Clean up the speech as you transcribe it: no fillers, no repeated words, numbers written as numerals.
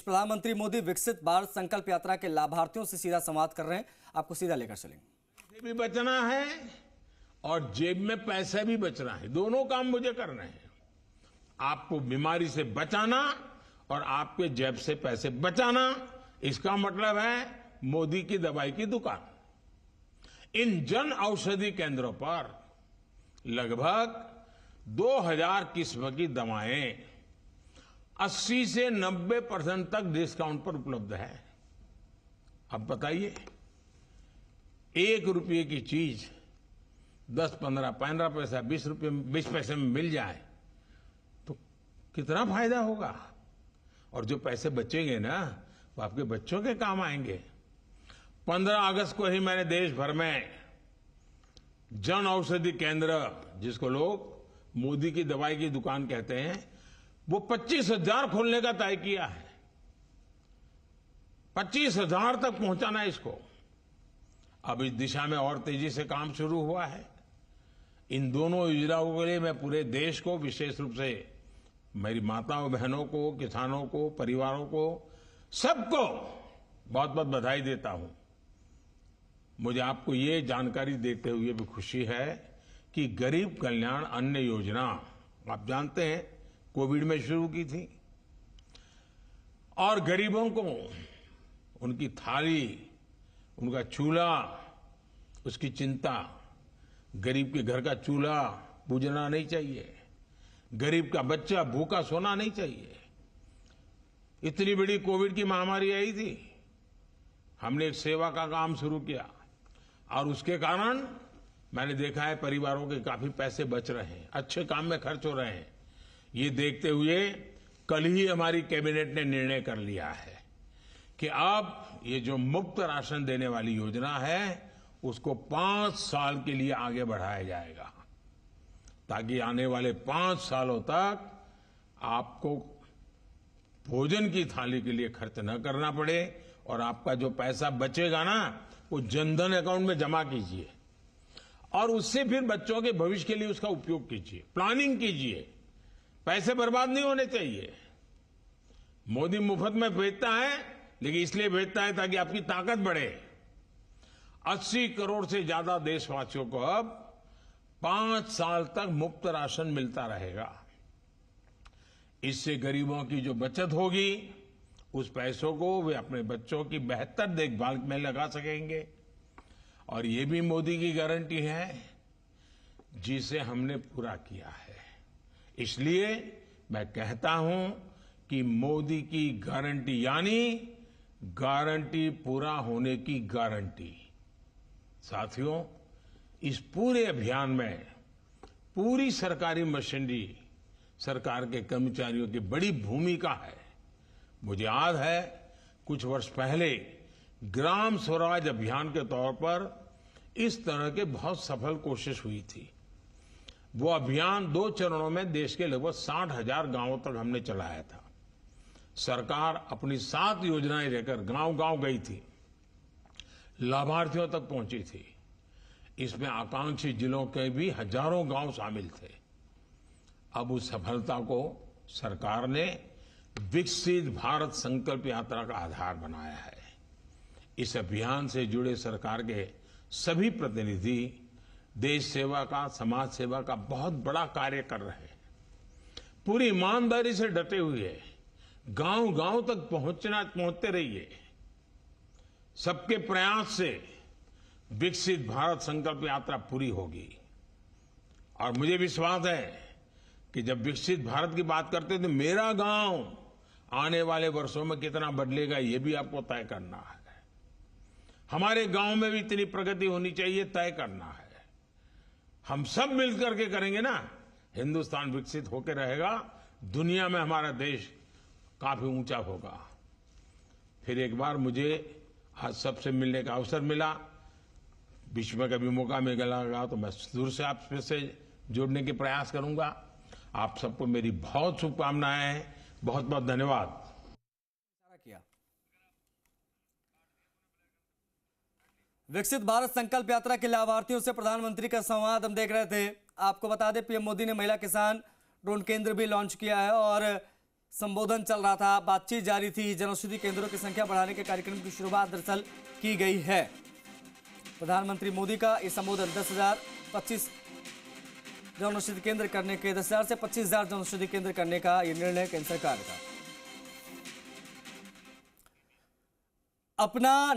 प्रधानमंत्री मोदी विकसित भारत संकल्प यात्रा के लाभार्थियों से सीधा संवाद कर रहे हैं। आपको सीधा लेकर चलेंगे। भी बचना है और जेब में पैसे भी बचना है, दोनों काम मुझे करने हैं। आपको बीमारी से बचाना और आपके जेब से पैसे बचाना, इसका मतलब है मोदी की दवाई की दुकान। इन जन औषधि केंद्रों पर लगभग 2000 किस्म की दवाएं 80 से 90% तक डिस्काउंट पर उपलब्ध है। अब बताइए, 1 रुपये की चीज 10, 15, 15 पैसा, 20 रुपये, 20 पैसे में मिल जाए तो कितना फायदा होगा। और जो पैसे बचेंगे ना, वो आपके बच्चों के काम आएंगे। 15 अगस्त को ही मैंने देश भर में जन औषधि केंद्र, जिसको लोग मोदी की दवाई की दुकान कहते हैं, वो 25,000 खोलने का तय किया है। 25,000 तक पहुंचाना इसको। अब इस दिशा में और तेजी से काम शुरू हुआ है। इन दोनों योजनाओं के लिए मैं पूरे देश को, विशेष रूप से मेरी माताओं बहनों को, किसानों को, परिवारों को, सबको बहुत बहुत बधाई देता हूं। मुझे आपको ये जानकारी देते हुए भी खुशी है कि गरीब कल्याण अन्न योजना, आप जानते हैं, कोविड में शुरू की थी और गरीबों को उनकी थाली, उनका चूल्हा, उसकी चिंता। गरीब के घर का चूल्हा बुझना नहीं चाहिए, गरीब का बच्चा भूखा सोना नहीं चाहिए। इतनी बड़ी कोविड की महामारी आई थी, हमने एक सेवा का काम शुरू किया और उसके कारण मैंने देखा है परिवारों के काफी पैसे बच रहे हैं, अच्छे काम में खर्च हो रहे हैं। ये देखते हुए कल ही हमारी कैबिनेट ने निर्णय कर लिया है कि अब ये जो मुफ्त राशन देने वाली योजना है, उसको 5 साल के लिए आगे बढ़ाया जाएगा, ताकि आने वाले 5 सालों तक आपको भोजन की थाली के लिए खर्च न करना पड़े और आपका जो पैसा बचेगा ना, वो जनधन अकाउंट में जमा कीजिए और उससे फिर बच्चों के भविष्य के लिए उसका उपयोग कीजिए, प्लानिंग कीजिए। पैसे बर्बाद नहीं होने चाहिए। मोदी मुफ्त में भेजता है, लेकिन इसलिए भेजता है ताकि आपकी ताकत बढ़े। 80 करोड़ से ज्यादा देशवासियों को अब 5 साल तक मुफ्त राशन मिलता रहेगा। इससे गरीबों की जो बचत होगी, उस पैसों को वे अपने बच्चों की बेहतर देखभाल में लगा सकेंगे। और ये भी मोदी की गारंटी है, जिसे हमने पूरा किया है। इसलिए मैं कहता हूं कि मोदी की गारंटी यानी गारंटी पूरा होने की गारंटी। साथियों, इस पूरे अभियान में पूरी सरकारी मशीनरी, सरकार के कर्मचारियों की बड़ी भूमिका है। मुझे याद है, कुछ वर्ष पहले ग्राम स्वराज अभियान के तौर पर इस तरह के बहुत सफल कोशिश हुई थी। वो अभियान 2 चरणों में देश के लगभग 60,000 गांवों तक हमने चलाया था। सरकार अपनी 7 योजनाएं लेकर गांव-गांव गई थी, लाभार्थियों तक पहुंची थी। इसमें आकांक्षी जिलों के भी हजारों गांव शामिल थे। अब उस सफलता को सरकार ने विकसित भारत संकल्प यात्रा का आधार बनाया है। इस अभियान से जुड़े सरकार के सभी प्रतिनिधि देश सेवा का, समाज सेवा का बहुत बड़ा कार्य कर रहे हैं। पूरी ईमानदारी से डटे हुए गांव-गांव तक पहुंचते रहिए। सबके प्रयास से विकसित भारत संकल्प यात्रा पूरी होगी। और मुझे विश्वास है कि जब विकसित भारत की बात करते हैं तो मेरा गांव आने वाले वर्षों में कितना बदलेगा, ये भी आपको तय करना है। हमारे गांव में भी इतनी प्रगति होनी चाहिए, तय करना है। हम सब मिलकर के करेंगे ना, हिंदुस्तान विकसित होकर रहेगा, दुनिया में हमारा देश काफी ऊंचा होगा। फिर एक बार मुझे आज सबसे मिलने का अवसर मिला। बीच में कभी मौका मिलेगा तो मैं दूर से आपसे जोड़ने के प्रयास करूंगा। आप सबको मेरी बहुत शुभकामनाएं हैं। बहुत बहुत धन्यवाद। विकसित भारत संकल्प यात्रा के लाभार्थियों से प्रधानमंत्री का संवाद हम देख रहे थे। आपको बता दें, पीएम मोदी ने महिला किसान ड्रोन केंद्र भी लॉन्च किया है और संबोधन चल रहा था, बातचीत जारी थी। जनौषधि केंद्रों की संख्या बढ़ाने के कार्यक्रम की शुरुआत दरअसल की गई है। प्रधानमंत्री मोदी का ये संबोधन 10,025 जनौषधि केंद्र करने के 10,000 से 25,000 जनौषधि केंद्र करने का ये निर्णय केंद्र सरकार का। अपना